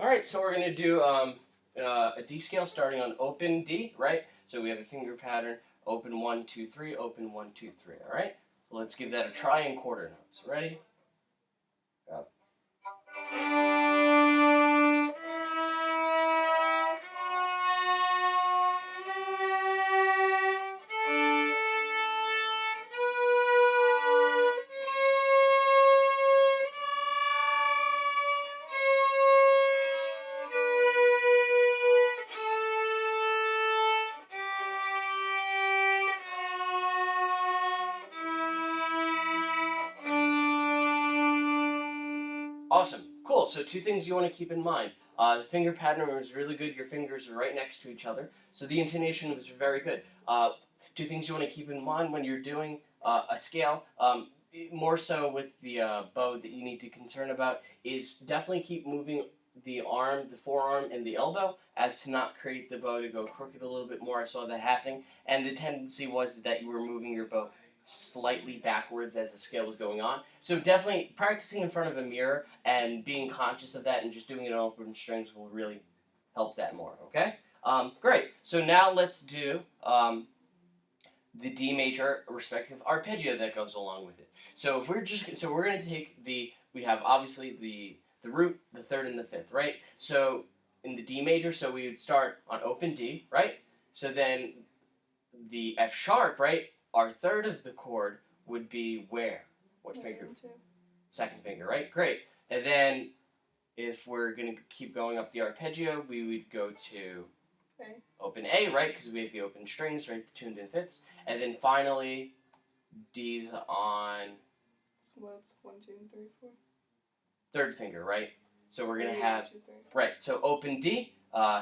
All right, so we're going to do a D scale starting on open D, right? So we have a finger pattern, open 1, 2, 3, open 1, 2, 3, all right? So let's give that a try in quarter notes. Ready? Go. Awesome. Cool. So two things you want to keep in mind. The finger pattern was really good. Your fingers are right next to each other. So the intonation was very good. Two things you want to keep in mind when you're doing a scale, more so with the bow that you need to concern about, is definitely keep moving the arm, the forearm, and the elbow as to not create the bow to go crooked a little bit more. I saw that happening. And the tendency was that you were moving your bow slightly backwards as the scale was going on. So definitely practicing in front of a mirror and being conscious of that and just doing it on open strings will really help that more, okay? Great. So now let's do the D major respective arpeggio that goes along with it. So if we're going to take we have obviously the root, the third, and the fifth, right? So in the D major, so we would start on open D, right? So then the F sharp, right? Our third of the chord would be where? What finger? Second finger, right? Great. And then if we're going to keep going up the arpeggio, we would go to open A, right? Because we have the open strings, right? The tuned in fifths. And then finally, D's on... What's 1, 2, 3, 4? Third finger, right? So we're going to have... Right, so open D,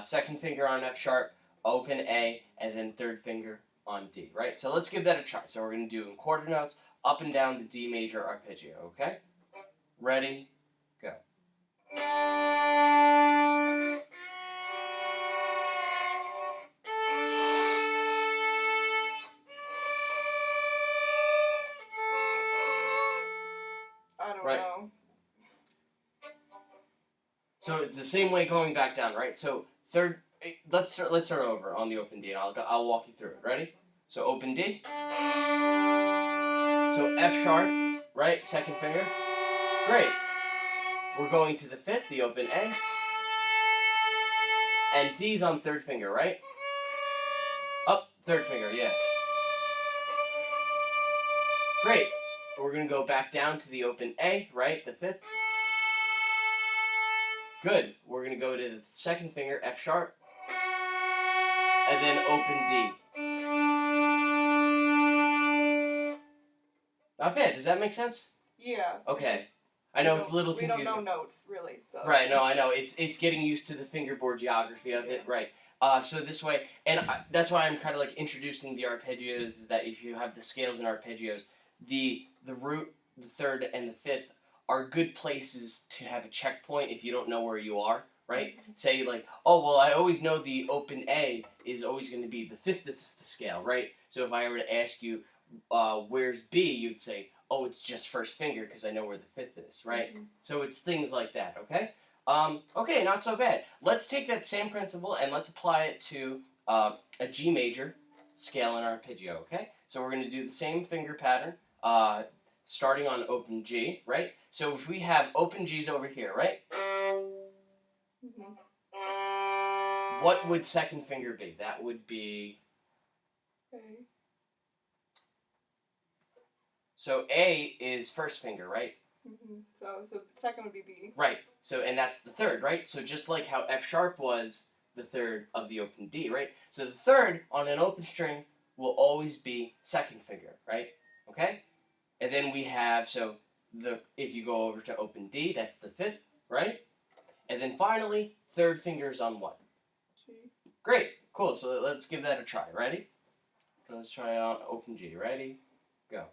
second finger on F sharp, open A, and then third finger on D, right? So let's give that a try. So we're going to do in quarter notes, up and down the D major arpeggio, okay? Ready, go. I don't know. So it's the same way going back down, right? So third, let's start over on the open D, and I'll walk you through it. Ready? So open D. So F sharp, right? Second finger. Great. We're going to the fifth, the open A. And D's on third finger, right? Up, third finger, yeah. Great. We're going to go back down to the open A, right? The fifth. Good. We're going to go to the second finger, F sharp. And then open D. Not bad. Does that make sense? Yeah. Okay. I know it's a little confusing. We don't know notes, really. So right, no, I know. It's getting used to the fingerboard geography of it, right. So this way, and that's why I'm kind of like introducing the arpeggios, is that if you have the scales and arpeggios, the root, the third, and the fifth are good places to have a checkpoint if you don't know where you are, right? Say like, oh, well, I always know the open A is always going to be the fifth is the scale, right? So if I were to ask you, where's B, you'd say, oh, it's just first finger because I know where the fifth is, right? Mm-hmm. So it's things like that, okay? Okay, not so bad. Let's take that same principle and let's apply it to a G major scale and arpeggio, okay? So we're going to do the same finger pattern, starting on open G, right? So if we have open G's over here, right? Mm-hmm. What would second finger be? That would be... A. So A is first finger, right? Mm-hmm. So second would be B. Right. So, and that's the third, right? So just like how F sharp was the third of the open D, right? So the third on an open string will always be second finger, right? Okay? And then we have, if you go over to open D, that's the fifth, right? And then finally, third finger's on what? G. Great. Cool. So let's give that a try. Ready? Let's try it on open G. Ready? Go.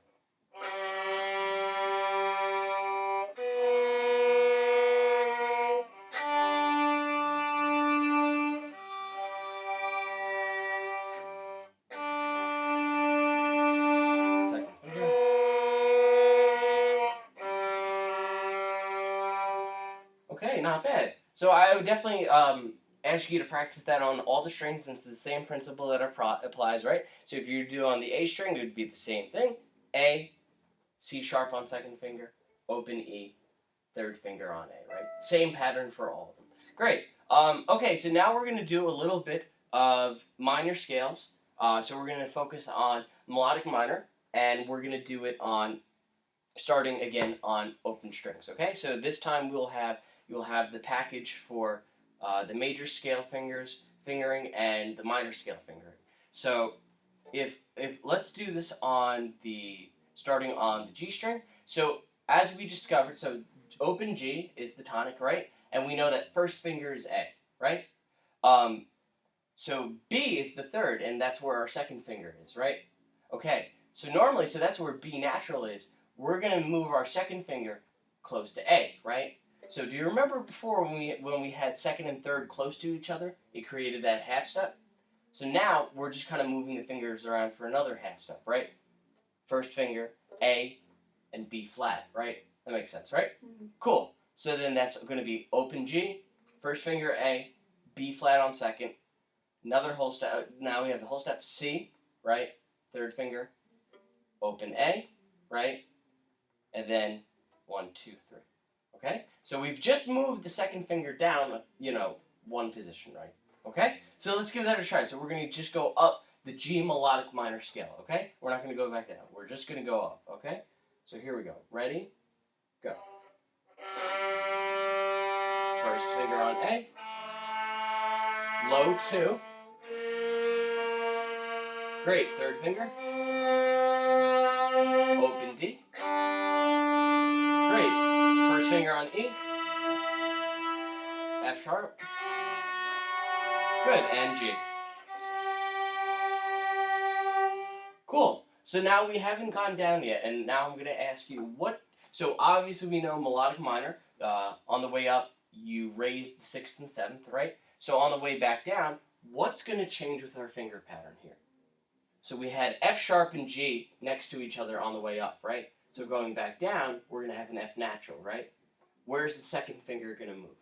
Okay, not bad. So I would definitely ask you to practice that on all the strings, since it's the same principle that applies, right? So if you do on the A string, it would be the same thing. A, C sharp on second finger, open E, third finger on A, right? Same pattern for all of them. Great. Okay, so now we're going to do a little bit of minor scales. So we're going to focus on melodic minor, and we're going to do it on starting again on open strings. Okay, so this time you'll have the package for the major scale fingering and the minor scale fingering. So if let's do this on the starting on the G string. So as we discovered, so open G is the tonic, right? And we know that first finger is A, right? So B is the third, and that's where our second finger is, right? Okay, so normally, so that's where B natural is. We're going to move our second finger close to A, right? So do you remember before when we had second and third close to each other, it created that half step? So now we're just kind of moving the fingers around for another half step, right? First finger, A, and B flat, right? That makes sense, right? Mm-hmm. Cool. So then that's going to be open G, first finger A, B flat on second, another whole step. Now we have the whole step C, right? Third finger, open A, right? And then 1, 2, 3. Okay? So we've just moved the second finger down, one position, right? Okay? So let's give that a try. So we're going to just go up the G melodic minor scale, okay? We're not going to go back down. We're just going to go up, okay? So here we go. Ready? Go. First finger on A. Low 2. Great. Third finger. Open D. Great. First finger on E. F sharp. Good. And G. Cool. So now we haven't gone down yet, and now I'm going to ask you what. So obviously we know melodic minor. On the way up, you raise the 6th and 7th, right? So on the way back down, what's going to change with our finger pattern here? So we had F sharp and G next to each other on the way up, right? So going back down, we're going to have an F natural, right? Where's the second finger going to move?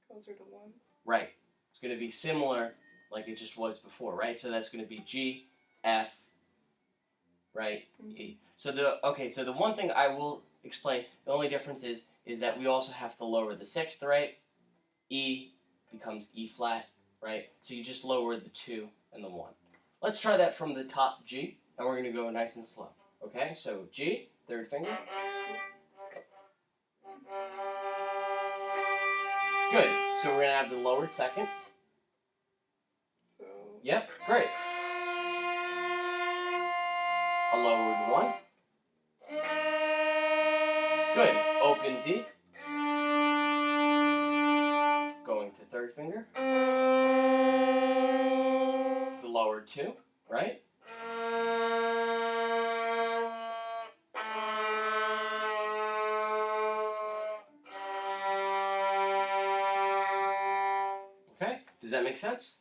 Closer to 1. Right. It's going to be similar like it just was before, right? So that's going to be G, F, right, E. So the one thing I will explain, the only difference is that we also have to lower the 6th, right? E becomes E flat, right? So you just lower the 2 and the 1. Let's try that from the top G, and we're going to go nice and slow. Okay, so G, third finger. Good. So we're going to have the lowered second. So. Yep, great. A lowered 1. Good. Open D. Going to third finger. The lower 2, right? Okay, does that make sense?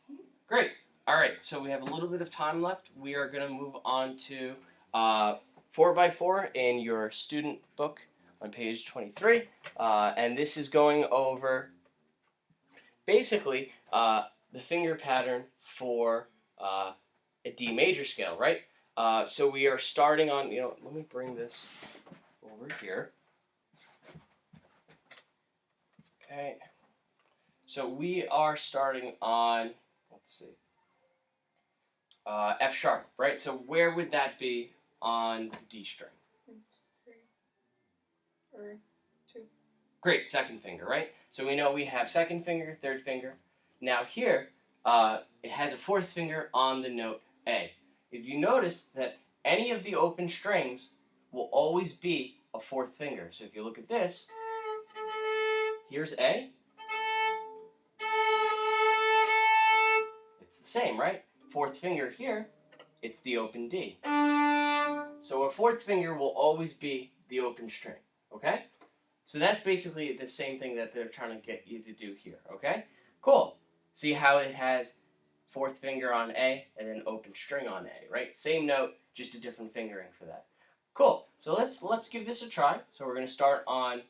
Great. All right, so we have a little bit of time left. We are going to move on to 4x4 in your student book on page 23. And this is going over basically the finger pattern for a D major scale, right? So we are starting on, let me bring this over here. Okay. So we are starting on, let's see, F sharp, right? So where would that be on the D string? 3 or 2. Great, second finger, right? So we know we have second finger, third finger. Now here, it has a fourth finger on the note A. If you notice that any of the open strings will always be a fourth finger. So if you look at this, here's A. It's the same, right? Fourth finger here, it's the open D. So a fourth finger will always be the open string, okay? So that's basically the same thing that they're trying to get you to do here, okay? Cool. See how it has fourth finger on A and then open string on A, right? Same note, just a different fingering for that. Cool. So let's give this a try. So we're going to start on,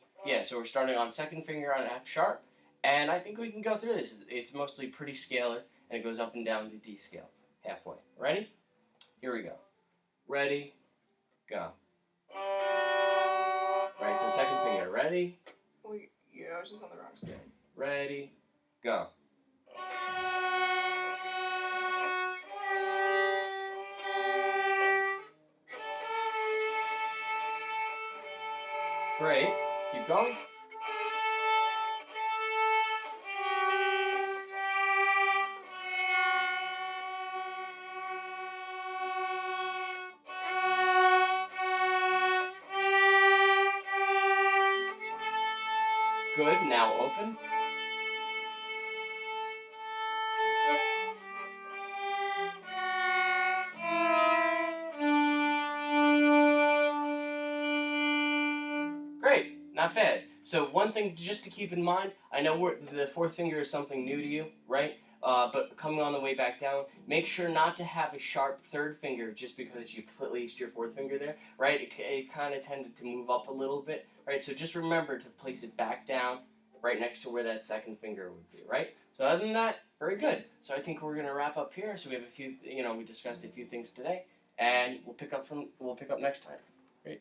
so we're starting on second finger on F sharp, And I think we can go through this. It's mostly pretty scalar, and it goes up and down to D scale, halfway. Ready? Here we go. Ready, go. Right, so second finger. Ready, Well, yeah, I was just on the wrong scale. ready, go. Great. Keep going. Good. Now open. Great. Not bad. So one thing just to keep in mind, I know the fourth finger is something new to you, right? But coming on the way back down, make sure not to have a sharp third finger just because you placed your fourth finger there, right? It kind of tended to move up a little bit, right? So just remember to place it back down right next to where that second finger would be, right? So other than that, very good. So I think we're going to wrap up here. So we have a few, we discussed a few things today, and we'll pick up next time. Great.